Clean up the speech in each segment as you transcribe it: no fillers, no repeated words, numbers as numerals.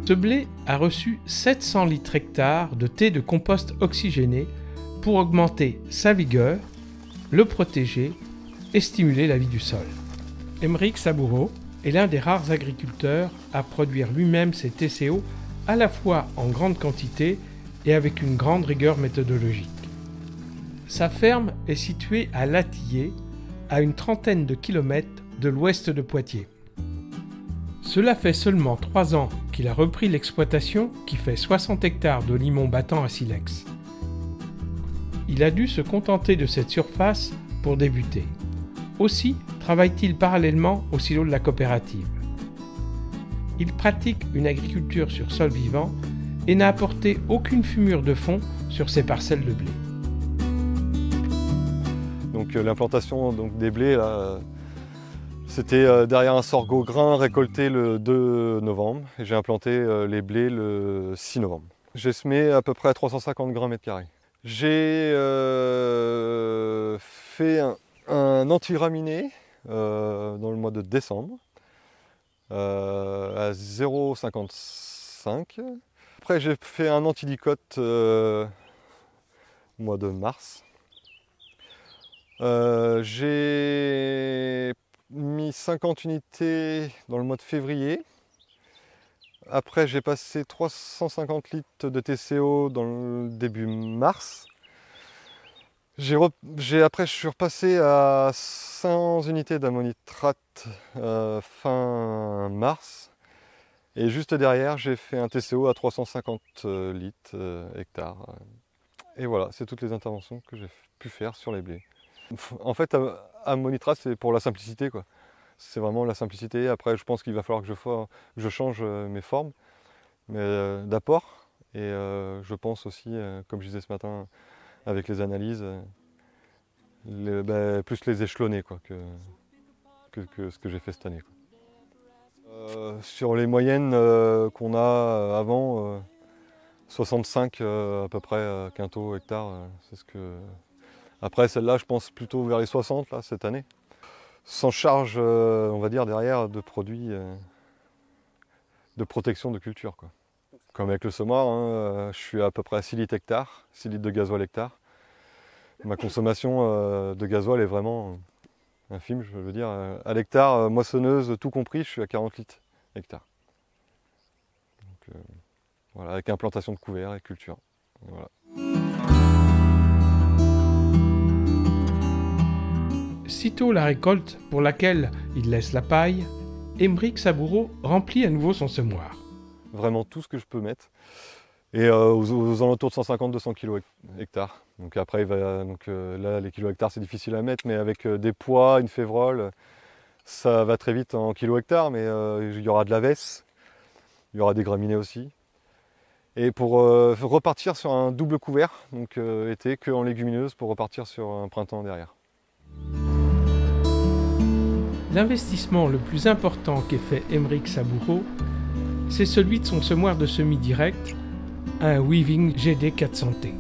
Ce blé a reçu 700 litres hectares de thé de compost oxygéné pour augmenter sa vigueur, le protéger et stimuler la vie du sol. Aymeric Saboureau est l'un des rares agriculteurs à produire lui-même ses TCO à la fois en grande quantité et avec une grande rigueur méthodologique. Sa ferme est située à Latillé, à une trentaine de kilomètres de l'ouest de Poitiers. Cela fait seulement 3 ans qu'il a repris l'exploitation qui fait 60 hectares de limon battant à silex. Il a dû se contenter de cette surface pour débuter. Aussi travaille-t-il parallèlement au silo de la coopérative. Il pratique une agriculture sur sol vivant et n'a apporté aucune fumure de fond sur ses parcelles de blé. Donc l'implantation des blés, c'était derrière un sorgho grain récolté le 2 novembre et j'ai implanté les blés le 6 novembre. J'ai semé à peu près à 350 grammes mètre carré. J'ai fait un anti-graminé dans le mois de décembre à 0,55. Après j'ai fait un antidicote au mois de mars. J'ai mis 50 unités dans le mois de février. Après, j'ai passé 350 litres de TCO dans le début mars. Après, je suis repassé à 100 unités d'ammonitrate fin mars. Et juste derrière, j'ai fait un TCO à 350 litres hectares. Et voilà, c'est toutes les interventions que j'ai pu faire sur les blés. En fait, ammonitrate, c'est pour la simplicité, quoi. C'est vraiment la simplicité. Après, je pense qu'il va falloir que je change mes formes d'apport. Et je pense aussi, comme je disais ce matin, avec les analyses, plus les échelonner quoi, que ce que j'ai fait cette année, quoi. Sur les moyennes qu'on a avant, 65 à peu près quintaux hectares, c'est ce que... Après celle-là, je pense plutôt vers les 60 là, cette année. Sans charge, on va dire, derrière de produits de protection de culture, quoi. Comme avec le semoir, hein, je suis à peu près à 6 litres hectare, 6 litres de gasoil hectare. Ma consommation de gasoil est vraiment infime, je veux dire. À l'hectare, moissonneuse, tout compris, je suis à 40 litres hectare. Donc, voilà, avec implantation de couverts et culture. Voilà. Sitôt la récolte, pour laquelle il laisse la paille, Aymeric Saboureau remplit à nouveau son semoir. Vraiment tout ce que je peux mettre. Et aux alentours de 150-200 kg hectare. Donc après, là, les kilos hectares, c'est difficile à mettre, mais avec des pois, une févrole, ça va très vite en kilo hectare, mais il y aura de la vesse, il y aura des graminées aussi. Et pour repartir sur un double couvert, donc été que en légumineuse, pour repartir sur un printemps derrière. L'investissement le plus important qu'ait fait Aymeric Saboureau, c'est celui de son semoir de semis direct, un Weaving GD 400T.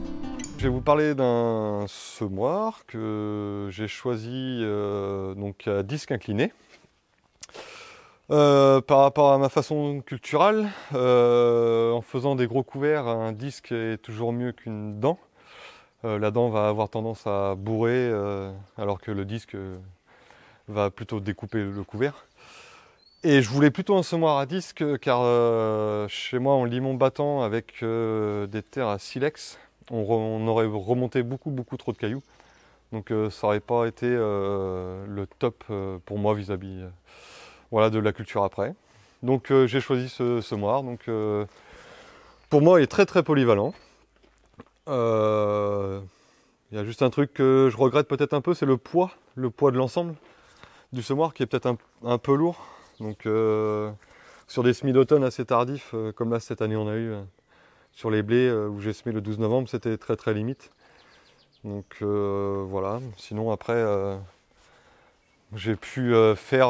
Je vais vous parler d'un semoir que j'ai choisi donc à disque incliné. Par rapport à ma façon culturale, en faisant des gros couverts, un disque est toujours mieux qu'une dent. La dent va avoir tendance à bourrer alors que le disque va plutôt découper le couvert. Et je voulais plutôt un semoir à disque car chez moi en limon battant avec des terres à silex, on aurait remonté beaucoup trop de cailloux. Donc ça n'aurait pas été le top pour moi vis-à-vis voilà, de la culture après. Donc j'ai choisi ce semoir. Donc, pour moi il est très polyvalent. Il y a juste un truc que je regrette peut-être un peu, c'est le poids de l'ensemble du semoir qui est peut-être un peu lourd. Donc sur des semis d'automne assez tardifs, comme là cette année on a eu sur les blés où j'ai semé le 12 novembre, c'était très limite. Donc voilà, sinon après j'ai pu faire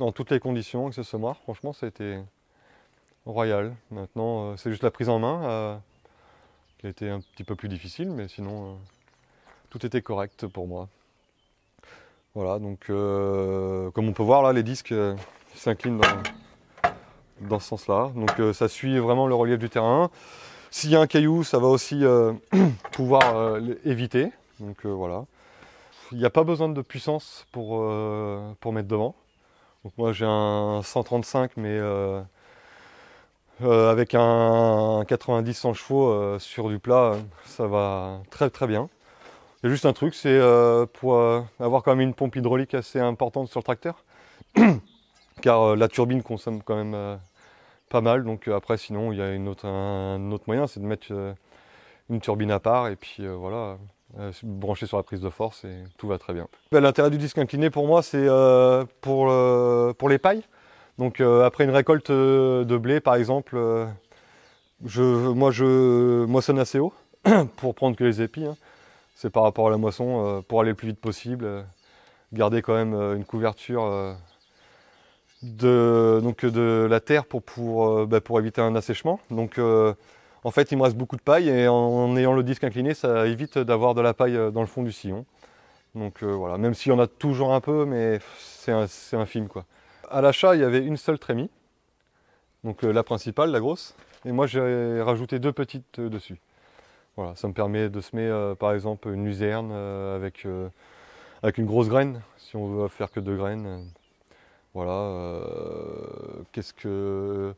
dans toutes les conditions avec ce semoir. Franchement ça a été royal. Maintenant c'est juste la prise en main qui a été un petit peu plus difficile, mais sinon tout était correct pour moi. Voilà, donc comme on peut voir là, les disques s'inclinent dans ce sens-là. Donc ça suit vraiment le relief du terrain. S'il y a un caillou, ça va aussi pouvoir éviter. Donc voilà. Il n'y a pas besoin de puissance pour mettre devant. Donc moi j'ai un 135 mais avec un 90-100 chevaux sur du plat, ça va très très bien. Il y a juste un truc, c'est pour avoir quand même une pompe hydraulique assez importante sur le tracteur. Car la turbine consomme quand même pas mal. Donc après sinon il y a un autre moyen, c'est de mettre une turbine à part et puis voilà, brancher sur la prise de force et tout va très bien. L'intérêt du disque incliné pour moi c'est pour les pailles. Donc après une récolte de blé par exemple, moi je moissonne assez haut pour prendre que les épis. Hein. C'est par rapport à la moisson, pour aller le plus vite possible, garder quand même une couverture de la terre pour éviter un assèchement. Donc en fait il me reste beaucoup de paille et en ayant le disque incliné ça évite d'avoir de la paille dans le fond du sillon. Donc voilà, même s'il y en a toujours un peu, mais c'est infime quoi. À l'achat, il y avait une seule trémie, donc la principale, la grosse, et moi j'ai rajouté 2 petites dessus. Voilà, ça me permet de semer par exemple une luzerne avec une grosse graine, si on veut faire que 2 graines. Voilà, qu'est-ce que...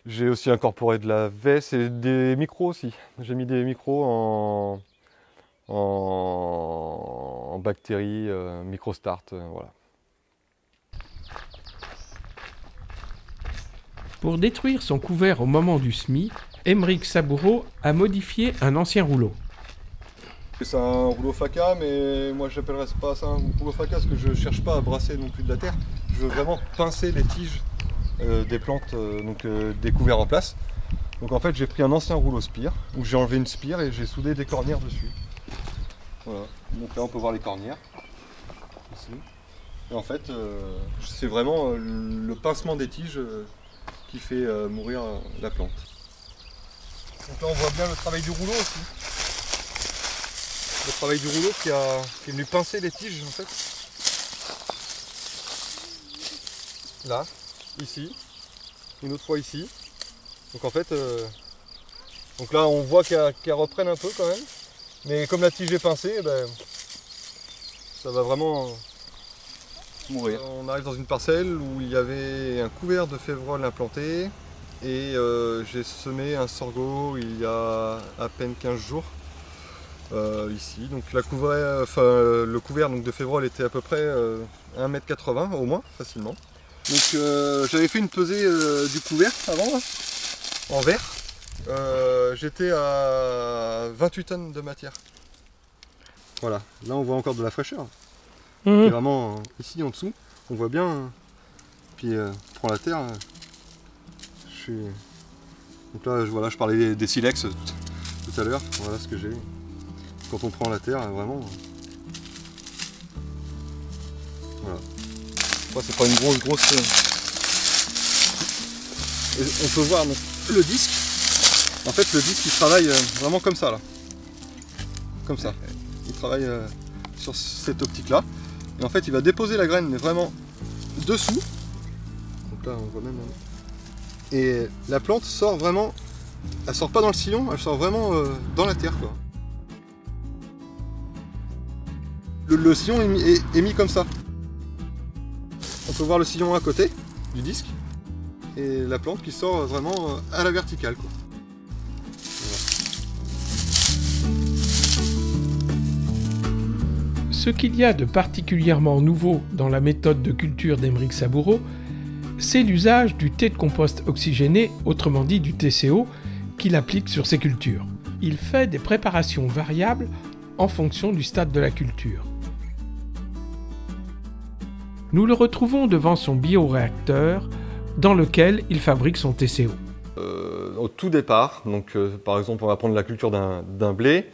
J'ai aussi incorporé de la veste et des micros aussi. J'ai mis des micros en bactéries, microstart, voilà. Pour détruire son couvert au moment du semis, Aymeric Saboureau a modifié un ancien rouleau. C'est un rouleau faca, mais moi je n'appellerais pas ça un rouleau faca parce que je ne cherche pas à brasser non plus de la terre. Je veux vraiment pincer les tiges des plantes, des couverts en place. Donc en fait j'ai pris un ancien rouleau spire, où j'ai enlevé une spire et j'ai soudé des cornières dessus. Voilà, donc là on peut voir les cornières, ici. Et en fait c'est vraiment le pincement des tiges qui fait mourir la plante. Donc là on voit bien le travail du rouleau aussi. Le travail du rouleau qui est venu pincer les tiges en fait. Là, ici, une autre fois ici. Donc en fait, donc là on voit qu'elle reprenne un peu quand même. Mais comme la tige est pincée, ça va vraiment mourir. On arrive dans une parcelle où il y avait un couvert de févrole implanté. Et j'ai semé un sorgho il y a à peine 15 jours. Ici, donc le couvert donc, de févrole était à peu près 1,80 m au moins, facilement. Donc j'avais fait une pesée du couvert avant, là, en verre. J'étais à 28 tonnes de matière. Voilà, là on voit encore de la fraîcheur. Et vraiment ici en dessous, on voit bien. Puis je prends la terre. Donc là voilà, je parlais des silex tout à l'heure, voilà ce que j'ai. Quand on prend la terre, vraiment. Voilà. C'est pas une grosse. Et on peut voir donc, le disque. En fait, le disque il travaille vraiment comme ça là. Comme ça. Il travaille sur cette optique là. Et en fait, il va déposer la graine mais vraiment dessous. Donc là, on voit même. Et la plante sort vraiment. Elle sort pas dans le sillon, elle sort vraiment dans la terre quoi. Le sillon est mis comme ça. On peut voir le sillon à côté du disque et la plante qui sort vraiment à la verticale, quoi. Voilà. Ce qu'il y a de particulièrement nouveau dans la méthode de culture d'Aymeric Saboureau, c'est l'usage du thé de compost oxygéné, autrement dit du TCO, qu'il applique sur ses cultures. Il fait des préparations variables en fonction du stade de la culture. Nous le retrouvons devant son bioréacteur dans lequel il fabrique son TCO. Au tout départ, donc, par exemple on va prendre la culture d'un blé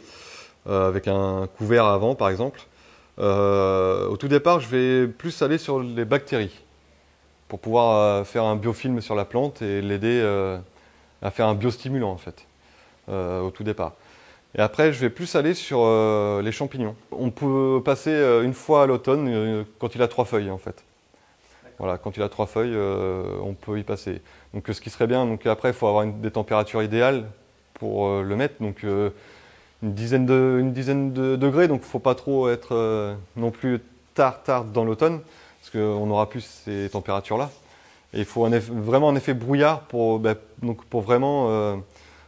avec un couvert avant par exemple. Au tout départ je vais plus aller sur les bactéries pour pouvoir faire un biofilm sur la plante et l'aider à faire un biostimulant en fait au tout départ. Et après je vais plus aller sur les champignons. On peut passer une fois à l'automne quand il a 3 feuilles en fait. Voilà, quand il a 3 feuilles, on peut y passer. Donc ce qui serait bien, donc après il faut avoir des températures idéales pour le mettre, donc une dizaine de degrés, donc il ne faut pas trop être non plus tard dans l'automne, parce qu'on n'aura plus ces températures-là. Et il faut vraiment un effet brouillard pour vraiment,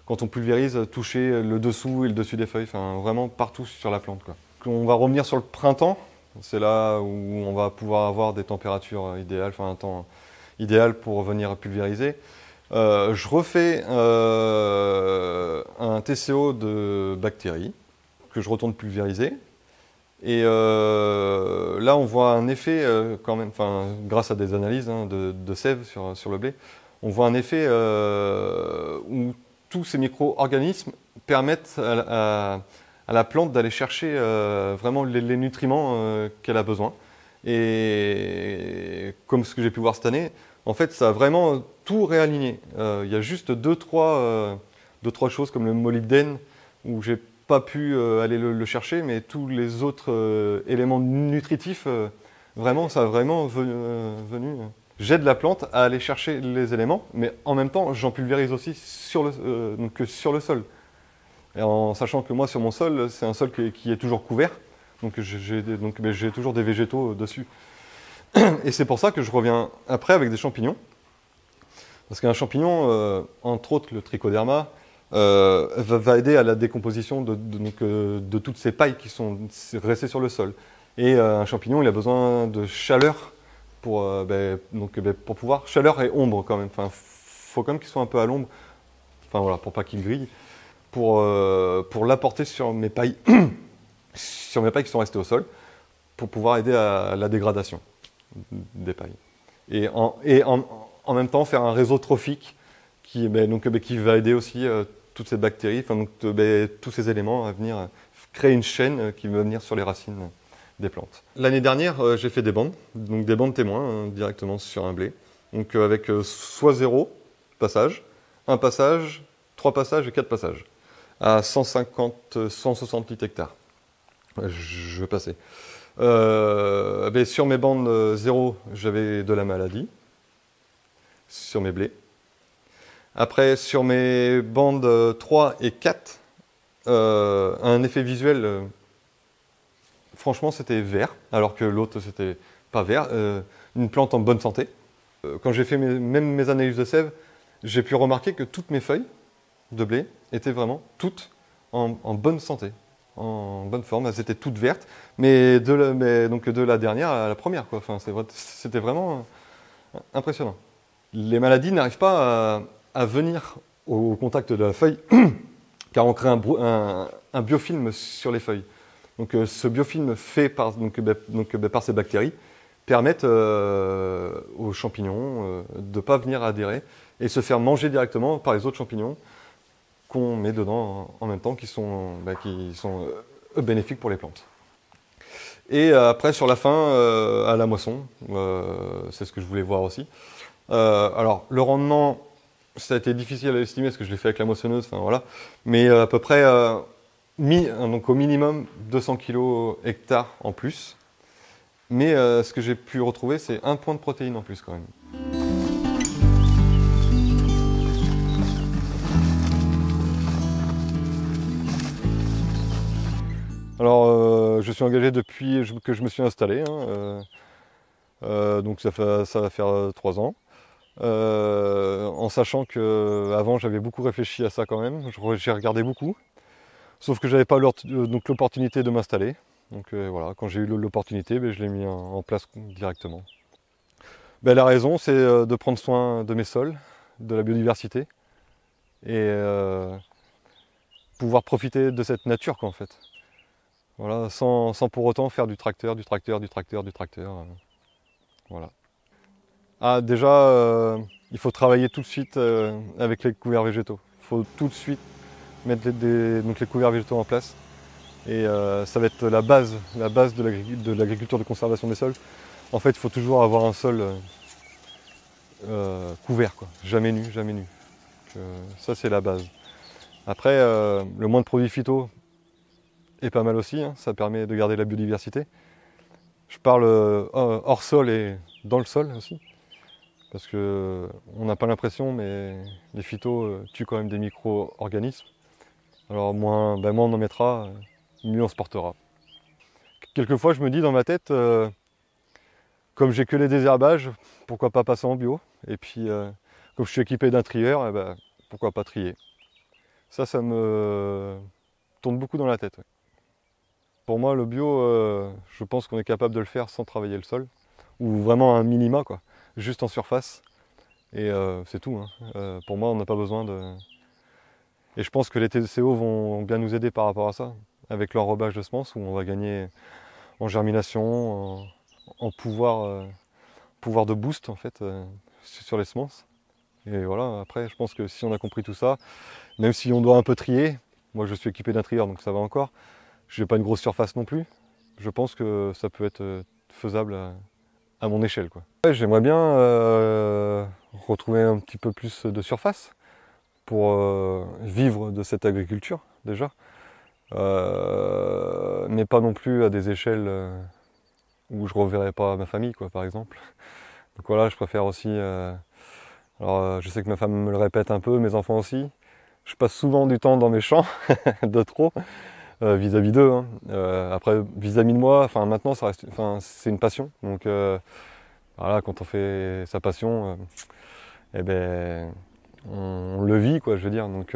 quand on pulvérise, toucher le dessous et le dessus des feuilles, enfin vraiment partout sur la plante, quoi. On va revenir sur le printemps, c'est là où on va pouvoir avoir des températures idéales, enfin un temps idéal pour venir pulvériser. Je refais un TCO de bactéries que je retourne pulvériser. Et là, on voit un effet quand même, grâce à des analyses de sève sur le blé, on voit un effet où tous ces micro-organismes permettent à la plante d'aller chercher vraiment les nutriments qu'elle a besoin. Et comme ce que j'ai pu voir cette année, en fait, ça a vraiment tout réaligné. Il y a juste deux, trois choses comme le molybdène où j'ai pas pu aller le chercher, mais tous les autres éléments nutritifs, vraiment, ça a vraiment venu. J'aide la plante à aller chercher les éléments, mais en même temps, j'en pulvérise aussi sur le sol. Et en sachant que moi, sur mon sol, c'est un sol qui est toujours couvert, donc j'ai toujours des végétaux dessus. Et c'est pour ça que je reviens après avec des champignons. Parce qu'un champignon, entre autres le trichoderma, va aider à la décomposition de toutes ces pailles qui sont restées sur le sol. Et un champignon, il a besoin de chaleur pour pouvoir... Chaleur et ombre quand même. Enfin, faut quand même qu'il soit un peu à l'ombre. Enfin voilà, pour pas qu'il grille. Pour l'apporter sur mes pailles, sur mes pailles qui sont restées au sol, pour pouvoir aider à la dégradation des pailles. Et en même temps faire un réseau trophique qui va aider aussi toutes ces bactéries, tous ces éléments à venir créer une chaîne qui va venir sur les racines des plantes. L'année dernière, j'ai fait des bandes, donc des bandes témoins directement sur un blé, donc avec soit 0 passage, 1 passage, 3 passages et 4 passages, à 150-160 litres hectares. Je passais. Sur mes bandes 0, j'avais de la maladie, sur mes blés. Après, sur mes bandes 3 et 4, un effet visuel, franchement, c'était vert, alors que l'autre, c'était pas vert. Une plante en bonne santé. Quand j'ai fait mes analyses de sève, j'ai pu remarquer que toutes mes feuilles de blé étaient vraiment toutes en bonne santé, en bonne forme. Elles étaient toutes vertes, mais de la dernière à la première, quoi. Enfin, c'était vraiment impressionnant. Les maladies n'arrivent pas à venir au contact de la feuille, car on crée un biofilm sur les feuilles. Donc ce biofilm fait par ces bactéries permettent aux champignons de ne pas venir adhérer et se faire manger directement par les autres champignons qu'on met dedans en même temps, qui sont bénéfiques pour les plantes. Et après, sur la fin, à la moisson, c'est ce que je voulais voir aussi. Alors, le rendement, ça a été difficile à estimer parce que je l'ai fait avec la moissonneuse, voilà. Mais à peu près, donc au minimum 200 kg hectare en plus. Mais ce que j'ai pu retrouver, c'est 1 point de protéines en plus quand même. Alors, je suis engagé depuis que je me suis installé, donc ça va faire 3 ans. En sachant qu'avant j'avais beaucoup réfléchi à ça quand même, j'ai regardé beaucoup, sauf que j'avais pas l'opportunité de m'installer. Donc voilà, quand j'ai eu l'opportunité, je l'ai mis en place directement. La raison, c'est de prendre soin de mes sols, de la biodiversité, et pouvoir profiter de cette nature, quoi, en fait. Voilà, sans pour autant faire du tracteur. Voilà. Ah, déjà, il faut travailler tout de suite avec les couverts végétaux. Il faut tout de suite mettre les couverts végétaux en place. Et ça va être la base de l'agriculture de conservation des sols. En fait, il faut toujours avoir un sol couvert, quoi. Jamais nu. Ça, c'est la base. Après, le moins de produits phyto est pas mal aussi, ça permet de garder la biodiversité. Je parle hors sol et dans le sol aussi. Parce que on n'a pas l'impression, mais les phytos tuent quand même des micro-organismes. Alors moins on en mettra, mieux on se portera. Quelquefois je me dis dans ma tête, comme j'ai que les désherbages, pourquoi pas passer en bio? Et puis comme je suis équipé d'un trieur, pourquoi pas trier? Ça me tourne beaucoup dans la tête. Ouais. Pour moi le bio, je pense qu'on est capable de le faire sans travailler le sol. Ou vraiment un minima, quoi. Juste en surface. Et c'est tout. Hein. Pour moi on n'a pas besoin de... Et je pense que les TCO vont bien nous aider par rapport à ça. Avec l'enrobage de semences où on va gagner en germination, en pouvoir de boost en fait sur les semences. Et voilà, après je pense que si on a compris tout ça, même si on doit un peu trier, moi je suis équipé d'un trieur donc ça va encore, je n'ai pas une grosse surface non plus, je pense que ça peut être faisable à mon échelle, quoi. Ouais, j'aimerais bien retrouver un petit peu plus de surface pour vivre de cette agriculture déjà, mais pas non plus à des échelles où je ne reverrai pas ma famille, quoi, par exemple. Donc voilà, je préfère aussi... je sais que ma femme me le répète un peu, mes enfants aussi. Je passe souvent du temps dans mes champs, de trop, vis-à-vis d'eux. Hein. Après, vis-à-vis de moi, maintenant, ça reste, c'est une passion. Donc voilà, quand on fait sa passion, on le vit, quoi, je veux dire. Donc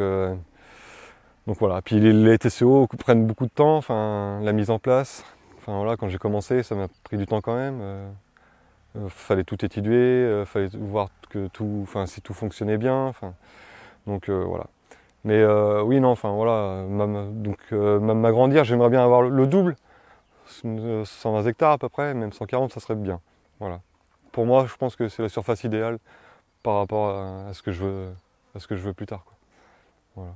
voilà. Puis les TCO prennent beaucoup de temps, la mise en place. Voilà, quand j'ai commencé, ça m'a pris du temps quand même. Fallait tout étudier, fallait voir que tout, si tout fonctionnait bien. Donc voilà. Mais oui, non, voilà. M'agrandir, j'aimerais bien avoir le double, 120 hectares à peu près, même 140, ça serait bien. Voilà. Pour moi, je pense que c'est la surface idéale par rapport à ce que je veux plus tard, quoi. Voilà.